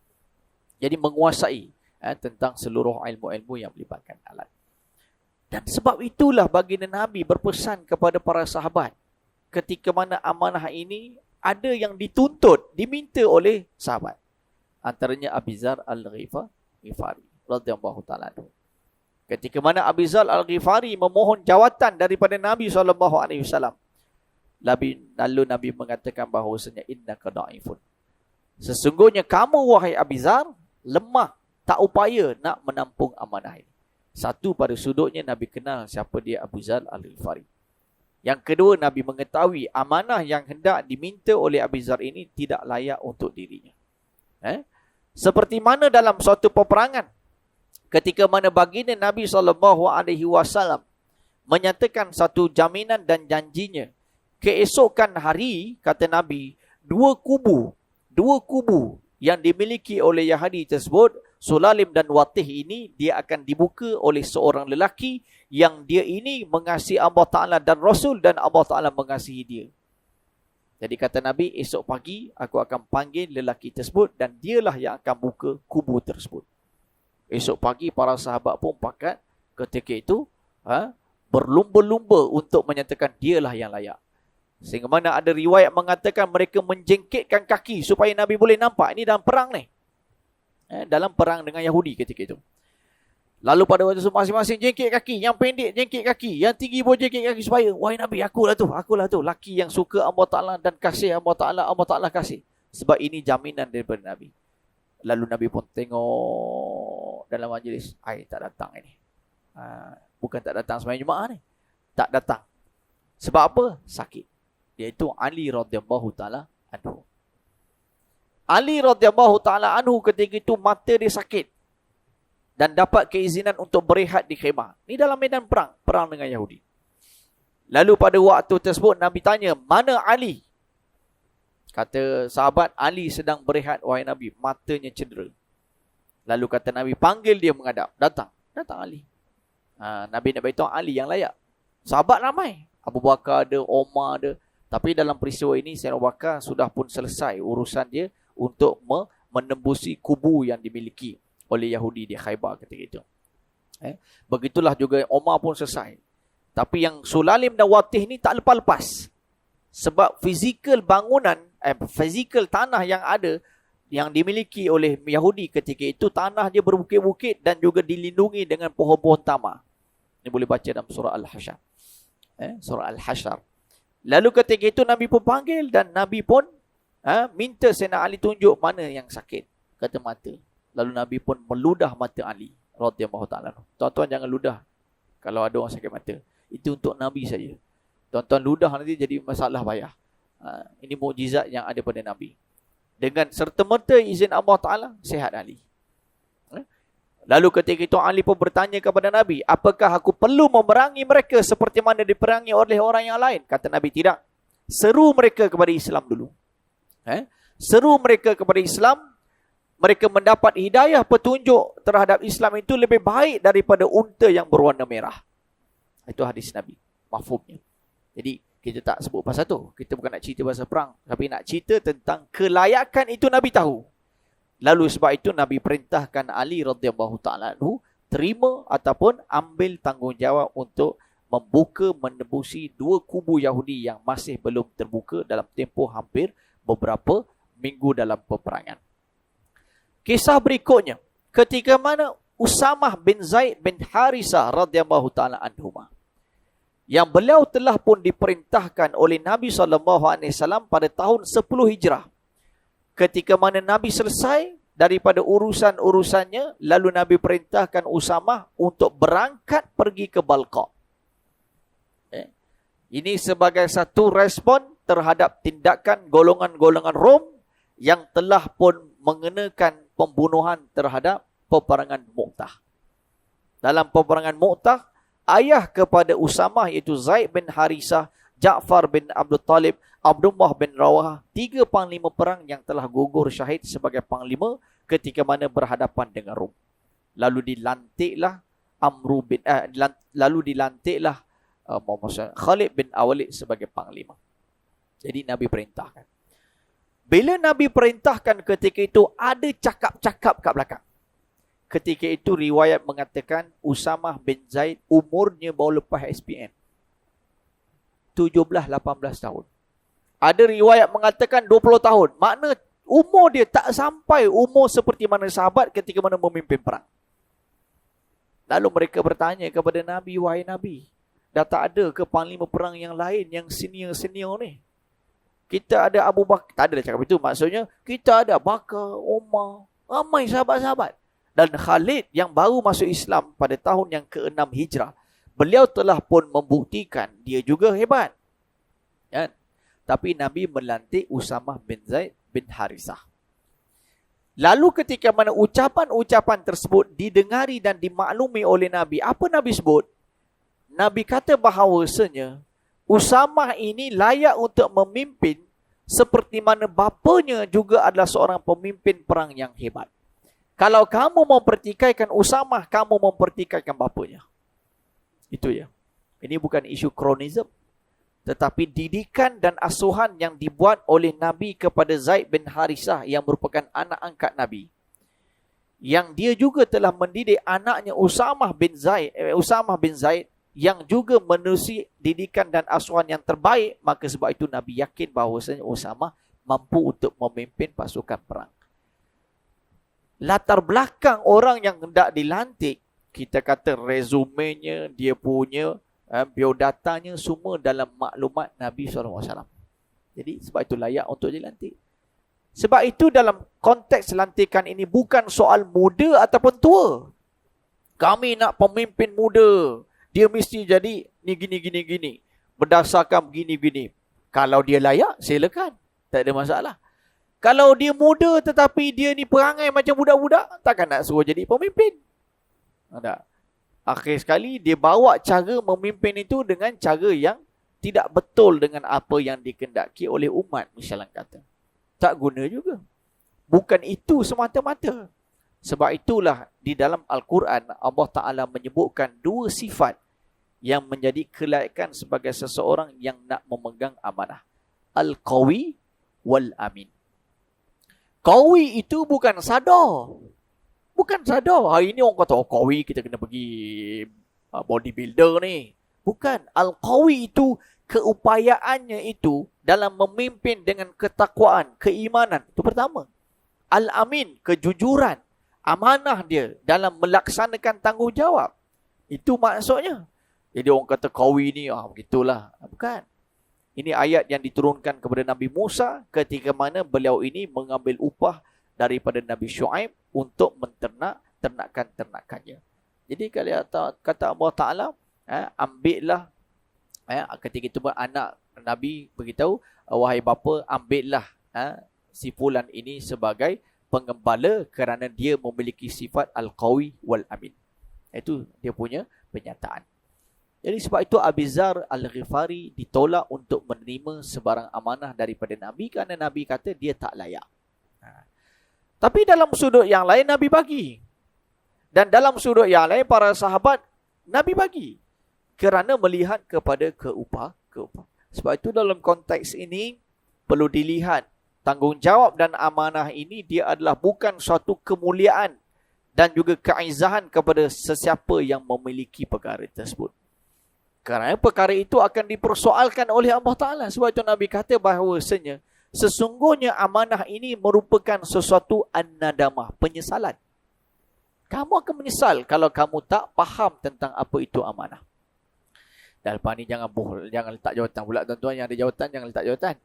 Jadi menguasai tentang seluruh ilmu-ilmu yang melibatkan alat. Dan sebab itulah baginda Nabi berpesan kepada para sahabat. ketika mana amanah ini ada yang dituntut, diminta oleh sahabat. Antaranya Abi Zar Al-Ghifari radhiyallahu ta'ala anhu. Ketika mana Abi Zar Al-Ghifari memohon jawatan daripada Nabi SAW. Lalu Nabi mengatakan bahawasanya innaka da'ifun. Sesungguhnya kamu wahai Abi Zar lemah, tak upaya nak menampung amanah ini. Satu, pada sudutnya Nabi kenal siapa dia Abu Zar Al-Ghifari. Yang kedua, Nabi mengetahui amanah yang hendak diminta oleh Abi Zar ini tidak layak untuk dirinya. Seperti mana dalam suatu peperangan, ketika mana baginda Nabi SAW menyatakan satu jaminan dan janjinya, keesokan hari, kata Nabi, dua kubu yang dimiliki oleh Yahudi tersebut, Sulalim dan Watih ini, dia akan dibuka oleh seorang lelaki yang dia ini mengasihi Allah Ta'ala dan Rasul, dan Allah Ta'ala mengasihi dia. Jadi kata Nabi, esok pagi aku akan panggil lelaki tersebut dan dialah yang akan buka kubu tersebut. Esok pagi para sahabat pun pakat ketika itu berlumba-lumba untuk menyatakan dialah yang layak. Sehingga mana ada riwayat mengatakan mereka menjengkitkan kaki supaya Nabi boleh nampak. Ini dalam perang ni. Dalam perang dengan Yahudi ketika itu. Lalu pada waktu itu masing-masing jengkit kaki. Yang pendek jengkit kaki. Yang tinggi pun jengkit kaki supaya, wahai Nabi, akulah tu. Laki yang suka Allah Ta'ala dan kasih Allah Ta'ala kasih. Sebab ini jaminan daripada Nabi. Lalu Nabi pun tengok dalam majlis. Tak datang ini. Bukan tak datang sembahyang Jumaat ni. Tak datang. Sebab apa? Sakit. Iaitu Ali radhiyallahu ta'ala anhu. Ali radhiyallahu ta'ala anhu ketika itu mata dia sakit. Dan dapat keizinan untuk berehat di khemah. Ini dalam medan perang. Perang dengan Yahudi. Lalu pada waktu tersebut Nabi tanya, mana Ali? Kata sahabat, Ali sedang berehat wahai Nabi. Matanya cedera. Lalu kata Nabi, panggil dia menghadap. Datang Ali. Nabi nak beritahu Ali yang layak. Sahabat ramai. Abu Bakar ada, Omar ada. Tapi dalam peristiwa ini, Sayyidina Abu Bakar sudah pun selesai urusan dia untuk menembusi kubu yang dimiliki oleh Yahudi di Khaybar ketika itu. Begitulah juga Omar pun selesai. Tapi yang Sulalim dan Watih ni tak lepas-lepas. Sebab fizikal bangunan, fizikal tanah yang ada, yang dimiliki oleh Yahudi ketika itu, tanah dia berbukit-bukit dan juga dilindungi dengan pohon-pohon tamar. Ini boleh baca dalam surah Al-Hasyr. Surah Al-Hasyr. Lalu ketika itu Nabi pun panggil dan Nabi pun minta Sayyidina Ali tunjuk mana yang sakit. Kata mata. Lalu Nabi pun meludah mata Ali radhiyallahu ta'ala. Tuan-tuan jangan ludah kalau ada orang sakit mata. Itu untuk Nabi saja. Tuan-tuan ludah nanti jadi masalah payah. Ini mukjizat yang ada pada Nabi. Dengan serta-merta izin Allah Ta'ala, sihat Ali. Lalu ketika itu Ali pun bertanya kepada Nabi, apakah aku perlu memerangi mereka seperti mana diperangi oleh orang yang lain? Kata Nabi, tidak. Seru mereka kepada Islam dulu. Seru mereka kepada Islam. Mereka mendapat hidayah petunjuk terhadap Islam itu lebih baik daripada unta yang berwarna merah. Itu hadis Nabi. Mafhumnya. Jadi kita tak sebut pasal tu. Kita bukan nak cerita pasal perang. Tapi nak cerita tentang kelayakan itu Nabi tahu. Lalu sebab itu Nabi perintahkan Ali radhiyallahu ta'ala anhu terima ataupun ambil tanggungjawab untuk membuka, menembusi dua kubu Yahudi yang masih belum terbuka dalam tempoh hampir beberapa minggu dalam peperangan. Kisah berikutnya, ketika mana Usamah bin Zaid bin Harisah radhiyallahu ta'ala anhuma, yang beliau telah pun diperintahkan oleh Nabi SAW pada tahun 10 Hijrah. Ketika mana Nabi selesai daripada urusan-urusannya, lalu Nabi perintahkan Usamah untuk berangkat pergi ke Balqa. Ini sebagai satu respon terhadap tindakan golongan-golongan Rom yang telah pun mengenakan pembunuhan terhadap peperangan Mu'tah. Dalam peperangan Mu'tah, ayah kepada Usamah iaitu Zaid bin Harisah, Ja'far bin Abdul Talib, Abdullah bin Rawah, 3 panglima perang yang telah gugur syahid sebagai panglima ketika mana berhadapan dengan Rom. Lalu dilantiklah Khalid bin Awalid sebagai panglima. Jadi Nabi perintahkan. Bila Nabi perintahkan ketika itu, ada cakap-cakap kat belakang. Ketika itu riwayat mengatakan Usamah bin Zaid umurnya baru lepas SPM. 17-18 tahun. Ada riwayat mengatakan 20 tahun. Makna umur dia tak sampai umur seperti mana sahabat ketika mana memimpin perang. Lalu mereka bertanya kepada Nabi, wahai Nabi, dah tak ada ke panglima perang yang lain yang senior-senior ni? Kita ada Abu Bakar. Tak ada cakap itu. Maksudnya, kita ada Bakar, Umar, ramai sahabat-sahabat. Dan Khalid yang baru masuk Islam pada tahun yang ke-6 Hijrah. Beliau telah pun membuktikan dia juga hebat. Kan? Tapi Nabi melantik Usamah bin Zaid bin Harisah. Lalu ketika mana ucapan-ucapan tersebut didengari dan dimaklumi oleh Nabi, apa Nabi sebut? Nabi kata bahawasanya Usamah ini layak untuk memimpin seperti mana bapanya juga adalah seorang pemimpin perang yang hebat. Kalau kamu mempertikaikan Usamah, kamu mempertikaikan bapanya. Itu ya. Ini bukan isu kronisme, tetapi didikan dan asuhan yang dibuat oleh Nabi kepada Zaid bin Harisah yang merupakan anak angkat Nabi. Yang dia juga telah mendidik anaknya Usamah bin Zaid yang juga menerusi didikan dan asuhan yang terbaik. Maka sebab itu Nabi yakin bahawasanya Usamah mampu untuk memimpin pasukan perang. Latar belakang orang yang hendak dilantik, kita kata resumenya, dia punya biodatanya semua dalam maklumat Nabi SAW. Jadi sebab itu layak untuk dilantik. Sebab itu dalam konteks lantikan ini bukan soal muda ataupun tua. Kami nak pemimpin muda, dia mesti jadi ni gini. Berdasarkan begini. Kalau dia layak, silakan. Tak ada masalah. Kalau dia muda tetapi dia ni perangai macam budak-budak, takkan nak suruh jadi pemimpin. Tak. Akhir sekali dia bawa cara memimpin itu dengan cara yang tidak betul dengan apa yang dikehendaki oleh umat, misalnya kata. Tak guna juga. Bukan itu semata-mata. Sebab itulah di dalam Al-Quran Allah Ta'ala menyebutkan dua sifat yang menjadi kelayakan sebagai seseorang yang nak memegang amanah. Al-Qawi wal-Amin. Qawi itu bukan sadar. Bukan sadar. Hari ni orang kata, Qawi kita kena pergi bodybuilder ni. Bukan. Al-Qawi itu keupayaannya itu dalam memimpin dengan ketakwaan, keimanan. Itu pertama. Al-Amin, kejujuran. Amanah dia dalam melaksanakan tanggungjawab. Itu maksudnya. Jadi orang kata Qawi ni, begitulah. Bukan. Ini ayat yang diturunkan kepada Nabi Musa ketika mana beliau ini mengambil upah daripada Nabi Shu'aib untuk menternak ternakan-ternakannya. Jadi kalau kata Allah Ta'ala, ambillah, ketika itu anak Nabi beritahu, wahai bapa, ambillah si fulan ini sebagai pengembala kerana dia memiliki sifat Al-Qawi wal-Amin. Itu dia punya pernyataan. Jadi sebab itu Abi Dzar Al-Ghifari ditolak untuk menerima sebarang amanah daripada Nabi kerana Nabi kata dia tak layak. Tapi dalam sudut yang lain Nabi bagi. Dan dalam sudut yang lain para sahabat Nabi bagi. Kerana melihat kepada keupah. Sebab itu dalam konteks ini perlu dilihat tanggungjawab dan amanah ini dia adalah bukan suatu kemuliaan dan juga keizahan kepada sesiapa yang memiliki perkara tersebut. Kerana perkara itu akan dipersoalkan oleh Allah Ta'ala. Sebab itu Nabi kata bahawasanya sesungguhnya amanah ini merupakan sesuatu an-nadamah, penyesalan. Kamu akan menyesal kalau kamu tak faham tentang apa itu amanah. Dan lepas ni jangan letak jawatan pula tuan-tuan. Yang ada jawatan jangan letak jawatan.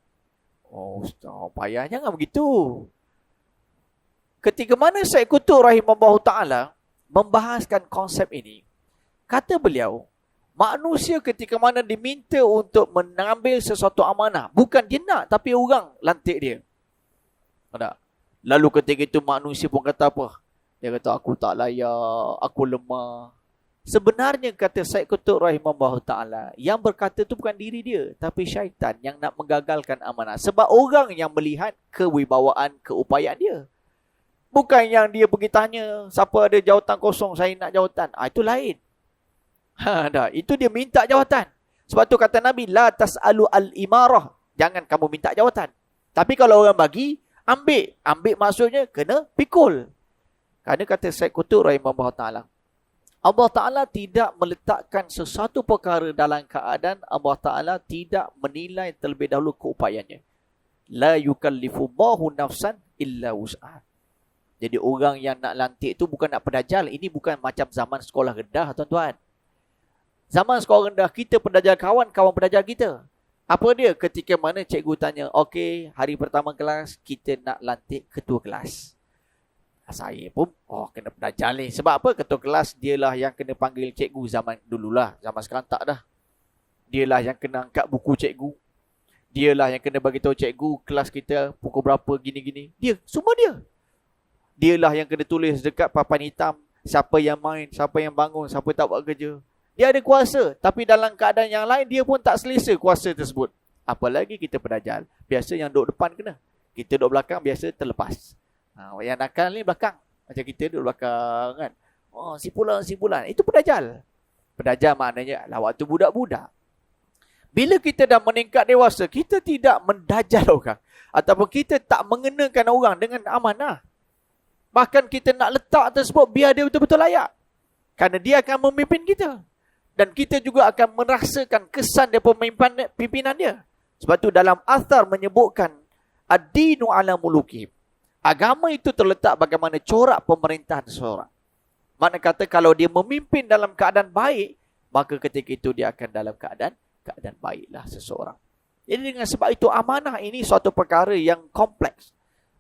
Ustaz, payah, jangan begitu. Ketika mana Syekh Qutb rahimahullah ta'ala membahaskan konsep ini, kata beliau, manusia ketika mana diminta untuk mengambil sesuatu amanah, bukan dia nak, tapi orang lantik dia. Tak? Lalu ketika itu manusia pun kata apa? Dia kata, aku tak layak, aku lemah. Sebenarnya kata Syekh Qutb rahimahullah ta'ala, yang berkata itu bukan diri dia, tapi syaitan yang nak menggagalkan amanah. Sebab orang yang melihat kewibawaan, keupayaan dia. Bukan yang dia pergi tanya, siapa ada jawatan kosong, saya nak jawatan. Itu lain. Dah, itu dia minta jawatan. Sebab tu kata Nabi, la tas'alu al-imarah. Jangan kamu minta jawatan. Tapi kalau orang bagi, ambil. Ambil maksudnya kena pikul. Kerana kata Syekh Qutb rahimahullah ta'ala, Allah Ta'ala tidak meletakkan sesuatu perkara dalam keadaan Allah Ta'ala tidak menilai terlebih dahulu keupayanya. La yukallifullahu nafsan illa wus'aha. Jadi orang yang nak lantik tu bukan nak pedajal. Ini bukan macam zaman sekolah rendah, tuan-tuan. Zaman sekolah rendah, kita pedajal kawan, kawan pedajal kita. Apa dia? Ketika mana cikgu tanya, okey, hari pertama kelas, kita nak lantik ketua kelas. Saya pun, kena pedajal ni. Sebab apa? Ketua kelas, dialah yang kena panggil cikgu zaman dululah. Zaman sekarang tak dah. Dialah yang kena angkat buku cikgu. Dialah yang kena bagi tahu cikgu, kelas kita pukul berapa, gini-gini. Dia, semua dia. Dialah yang kena tulis dekat papan hitam, siapa yang main, siapa yang bangun, siapa tak buat kerja. Dia ada kuasa, tapi dalam keadaan yang lain, dia pun tak selesa kuasa tersebut. Apalagi kita pedajal. Biasa yang duduk depan kena. Kita duduk belakang, biasa terlepas. Yang nakal ni belakang. Macam kita duduk belakang kan. Simpulan. Itu pedajal. Pedajal maknanya lah waktu budak-budak. Bila kita dah meningkat dewasa, kita tidak mendajal orang. Ataupun kita tak mengenakan orang dengan amanah. Bahkan kita nak letak tersebut biar dia betul-betul layak. Kerana dia akan memimpin kita. Dan kita juga akan merasakan kesan dia pimpinan dia. Sebab tu dalam athar menyebutkan ad-dinu ala muluki. Agama itu terletak bagaimana corak pemerintahan seseorang. Makna kata kalau dia memimpin dalam keadaan baik, maka ketika itu dia akan dalam keadaan baiklah seseorang. Jadi dengan sebab itu amanah ini suatu perkara yang kompleks.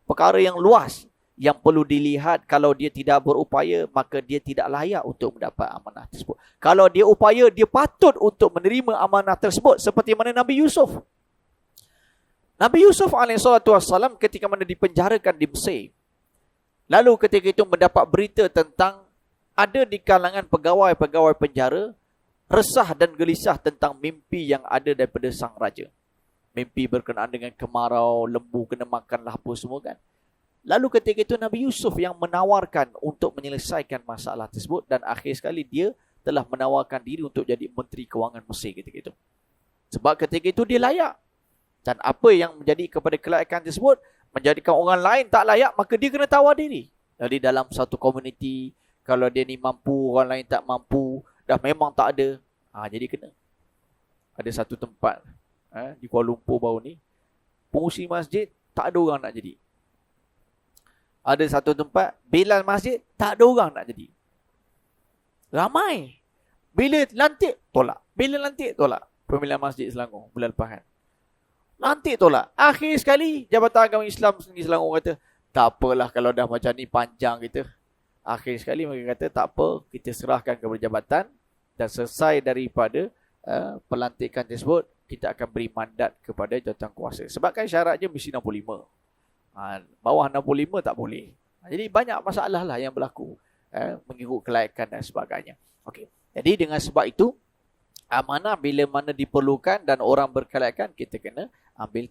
Perkara yang luas. Yang perlu dilihat, kalau dia tidak berupaya, maka dia tidak layak untuk mendapat amanah tersebut. Kalau dia upaya, dia patut untuk menerima amanah tersebut. Seperti mana Nabi Yusuf. Nabi Yusuf AS ketika mana dipenjarakan di Mesir. Lalu ketika itu mendapat berita tentang ada di kalangan pegawai-pegawai penjara, resah dan gelisah tentang mimpi yang ada daripada sang raja. Mimpi berkenaan dengan kemarau, lembu kena makanlah apa semua kan. Lalu ketika itu Nabi Yusuf yang menawarkan untuk menyelesaikan masalah tersebut. Dan akhir sekali dia telah menawarkan diri untuk jadi Menteri Kewangan Mesir ketika itu. Sebab ketika itu dia layak. Dan apa yang menjadi kepada kelayakan tersebut, menjadikan orang lain tak layak, maka dia kena tawar diri. Jadi dalam satu komuniti, kalau dia ni mampu, orang lain tak mampu, dah memang tak ada. Jadi kena. Ada satu tempat di Kuala Lumpur baru ni, pengurusi masjid, tak ada orang nak jadi. Ada satu tempat, bilal masjid, tak ada orang nak jadi. Ramai. Bila lantik, tolak. Bila lantik, tolak. Pemilihan masjid Selangor, bulan lepas kan. Lantik, tolak. Akhir sekali, Jabatan Agama Islam Negeri Selangor kata, tak apalah kalau dah macam ni panjang kita. Akhir sekali mereka kata, tak apa, kita serahkan kepada jabatan. Dan selesai daripada pelantikan tersebut, kita akan beri mandat kepada jawatan kuasa. Sebab kan syaratnya mesti 65. Bawah 65 tak boleh. Jadi banyak masalah lah yang berlaku mengikut kelayakan dan sebagainya. Okey. Jadi dengan sebab itu amanah bila mana diperlukan dan orang berkelayakan, kita kena ambil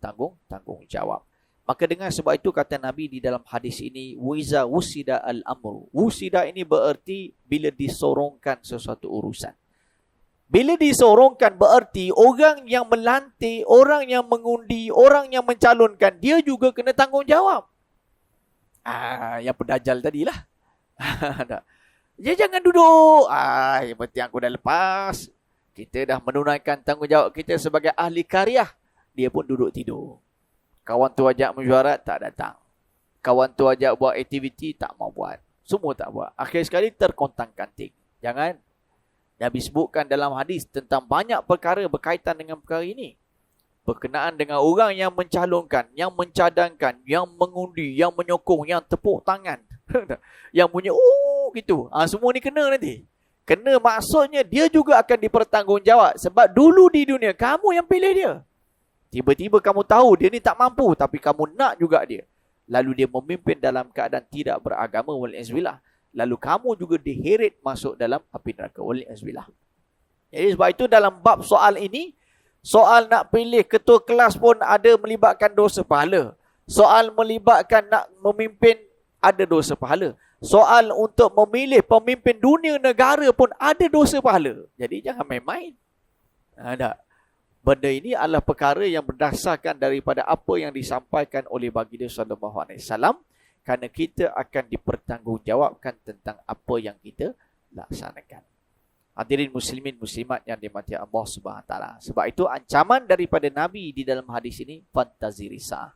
tanggungjawab. Maka dengan sebab itu kata Nabi di dalam hadis ini, wiza wusida al-amru. Wusida ini bererti bila disorongkan sesuatu urusan. Bila disorongkan bererti orang yang melantik, orang yang mengundi, orang yang mencalonkan, dia juga kena tanggungjawab. Yang pedajal tadilah. Dia jangan duduk. Yang penting aku dah lepas. Kita dah menunaikan tanggungjawab kita sebagai ahli karyah. Dia pun duduk tidur. Kawan tu ajak mesyuarat, tak datang. Kawan tu ajak buat aktiviti, tak mau buat. Semua tak buat. Akhir sekali terkontang-kanting. Jangan. Nabi sebutkan dalam hadis tentang banyak perkara berkaitan dengan perkara ini. Berkenaan dengan orang yang mencalonkan, yang mencadangkan, yang mengundi, yang menyokong, yang tepuk tangan. Yang punya, gitu. Semua ni kena nanti. Kena maksudnya dia juga akan dipertanggungjawab. Sebab dulu di dunia, kamu yang pilih dia. Tiba-tiba kamu tahu dia ni tak mampu, tapi kamu nak juga dia. Lalu dia memimpin dalam keadaan tidak beragama, wal'izbillah. Lalu kamu juga diheret masuk dalam api neraka. Wal'izbillah. Jadi sebab itu dalam bab soal ini, soal nak pilih ketua kelas pun ada melibatkan dosa pahala. Soal melibatkan nak memimpin ada dosa pahala. Soal untuk memilih pemimpin dunia negara pun ada dosa pahala. Jadi jangan main-main. Tak. Benda ini adalah perkara yang berdasarkan daripada apa yang disampaikan oleh baginda sallallahu alaihi wasallam. Kerana kita akan dipertanggungjawabkan tentang apa yang kita laksanakan. Hadirin muslimin muslimat yang dimati Allah Subhanahu Wa Taala. Sebab itu ancaman daripada Nabi di dalam hadis ini fantazirisa.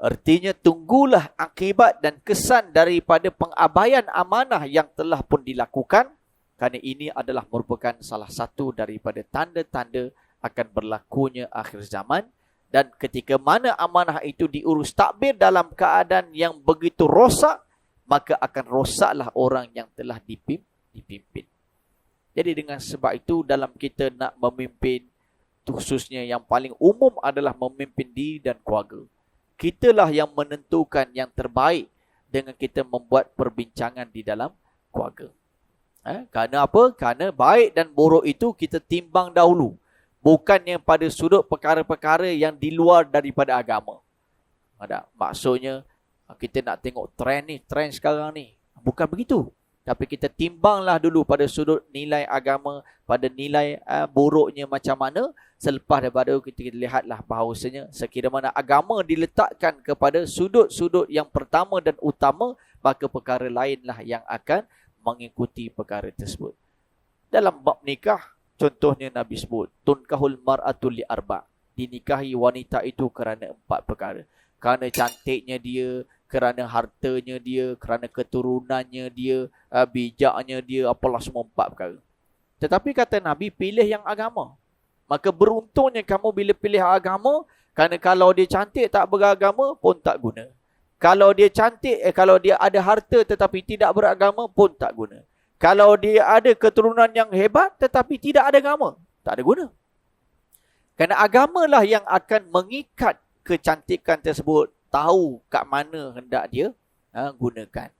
Artinya tunggulah akibat dan kesan daripada pengabaian amanah yang telah pun dilakukan, kerana ini adalah merupakan salah satu daripada tanda-tanda akan berlakunya akhir zaman. Dan ketika mana amanah itu diurus takbir dalam keadaan yang begitu rosak, maka akan rosaklah orang yang telah dipimpin. Jadi dengan sebab itu dalam kita nak memimpin, khususnya yang paling umum adalah memimpin diri dan keluarga. Kitalah yang menentukan yang terbaik dengan kita membuat perbincangan di dalam keluarga. Kerana apa? Kerana baik dan buruk itu kita timbang dahulu. Bukannya pada sudut perkara-perkara yang di luar daripada agama. Maksudnya kita nak tengok trend sekarang ni. Bukan begitu. Tapi kita timbanglah dulu pada sudut nilai agama, pada nilai buruknya macam mana. Selepas daripada kita lihatlah bahawasanya sekiranya mana agama diletakkan kepada sudut-sudut yang pertama dan utama, maka perkara lainlah yang akan mengikuti perkara tersebut. Dalam bab nikah, contohnya Nabi sebut, tunkahul mar'atul li arba'. Dinikahi wanita itu kerana 4 perkara. Kerana cantiknya dia, kerana hartanya dia, kerana keturunannya dia, bijaknya dia, apalah semua 4 perkara. Tetapi kata Nabi, pilih yang agama. Maka beruntungnya kamu bila pilih agama, kerana kalau dia cantik tak beragama pun tak guna. Kalau dia cantik, kalau dia ada harta tetapi tidak beragama pun tak guna. Kalau dia ada keturunan yang hebat tetapi tidak ada agama, tak ada guna. Kerana agamalah yang akan mengikat kecantikan tersebut, tahu kat mana hendak dia gunakan.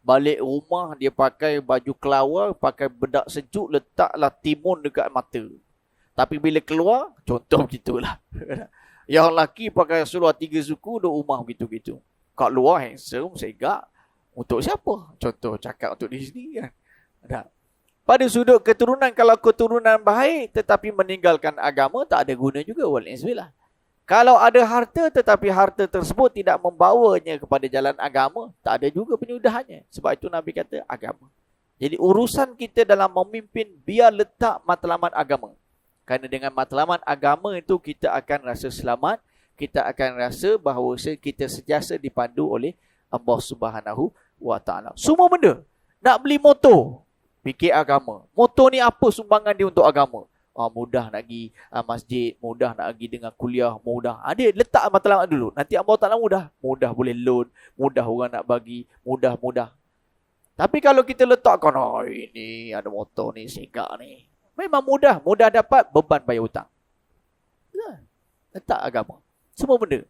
Balik rumah dia pakai baju kelawar, pakai bedak sejuk, letaklah timun dekat mata. Tapi bila keluar, contoh begitulah. Yang lelaki pakai seluar 3 suku, duduk rumah begitu-gitu. Kat luar handsome, segak. Untuk siapa? Contoh cakap untuk diri sendiri kan. Pada sudut keturunan, kalau keturunan baik tetapi meninggalkan agama, tak ada guna juga. Wal'izbillah. Kalau ada harta tetapi harta tersebut tidak membawanya kepada jalan agama, tak ada juga penyudahannya. Sebab itu Nabi kata agama. Jadi urusan kita dalam memimpin, biar letak matlamat agama. Kerana dengan matlamat agama itu kita akan rasa selamat, kita akan rasa bahawa kita sentiasa dipandu oleh Allah Subhanahu Wa Taala. Semua benda. Nak beli motor, fikir agama. Motor ni apa sumbangan dia untuk agama? Mudah nak pergi masjid, mudah nak pergi dengan kuliah, mudah. Dia letak matlamat dulu. Nanti Allah Taala mudah. Mudah boleh loan, mudah orang nak bagi, mudah. Tapi kalau kita letakkan, ini ada motor ni, segak ni. Memang mudah dapat, beban bayar hutang. Letak agama. Semua benda.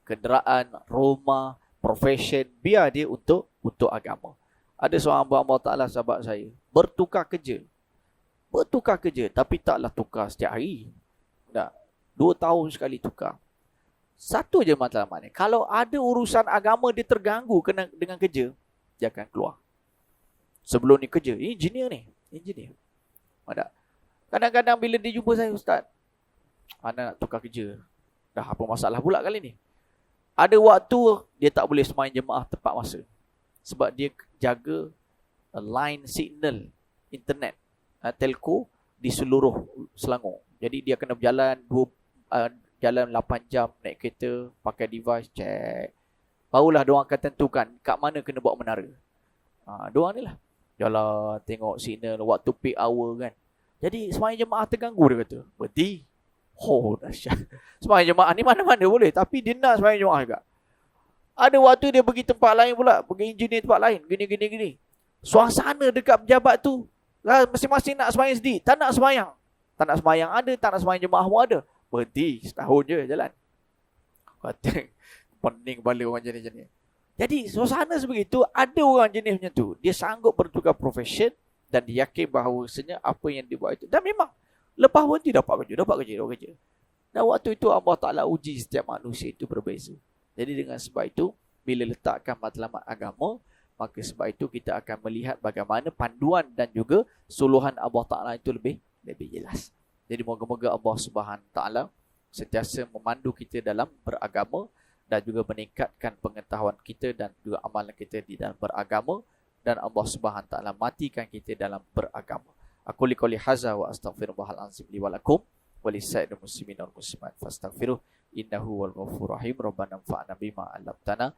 Kenderaan, rumah, profession, biar dia untuk agama. Ada seorang hamba Allah Ta'ala sahabat saya, bertukar kerja, tapi taklah tukar setiap hari. 2 tahun sekali tukar. Satu je matlamatnya. Kalau ada urusan agama dia terganggu dengan kerja, dia akan keluar. Sebelum ni kerja, engineer. Kadang-kadang bila dia jumpa saya, Ustaz, ana nak tukar kerja. Dah apa masalah pula kali ni? Ada waktu dia tak boleh semain jemaah tepat masa. Sebab dia jaga line signal internet telco di seluruh Selangor. Jadi dia kena berjalan jalan 8 jam naik kereta, pakai device, check. Barulah diorang akan tentukan kat mana kena buat menara. Diorang ni lah. Jalan tengok signal waktu peak hour kan. Jadi semain jemaah terganggu, dia kata. Berhenti. Dahsyat. Semain jemaah ni mana-mana boleh, tapi dia nak semain jemaah juga. Ada waktu dia pergi tempat lain pula, pergi engineer tempat lain, gini. Suasana dekat pejabat tu, masing-masing nak sembahyang sendiri. Tak nak sembahyang ada, tak nak sembahyang jemaah pun ada. Berhenti, setahun je jalan. Kata, pening kepala orang jenis-jenis. Jadi suasana sebegitu, ada orang jenis macam tu. Dia sanggup bertukar profession dan dia yakin bahawasanya apa yang dia buat itu. Dan memang, lepas pun dia dapat kerja. Dan waktu itu Allah Ta'ala uji setiap manusia itu berbeza. Jadi dengan sebab itu, bila letakkan matlamat agama, maka sebab itu kita akan melihat bagaimana panduan dan juga suluhan Allah Ta'ala itu lebih jelas. Jadi moga-moga Allah Subhanahu Ta'ala sentiasa memandu kita dalam beragama dan juga meningkatkan pengetahuan kita dan juga amalan kita di dalam beragama, dan Allah Subhanahu Ta'ala matikan kita dalam beragama. Aku liqauli hadza wa astaghfirullahal azim li wa lakum wa lisa'iril muslimin wal muslimat fastaghfiruh innahu wal ghafurur rahim. Rabbana anfa'na bima 'allamtana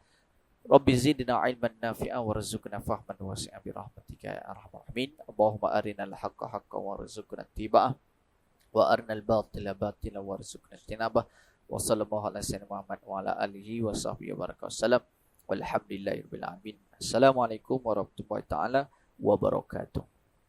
Rabbi zidna 'ilman nafi'a warzuqna fahman wasi'a bi rahmatika ya arhamar rahimin. Allahumma arinal haqqa haqqan warzuqna ittiba'ah wa arinal batila batilan warzuqna ijtinabah. Wa sallallahu ala sayyidina Muhammad wa ala alihi wa sahbihi wa baraka wasallam. Walhamdulillahirabbil alamin. Assalamualaikum warahmatullahi taala wabarakatuh.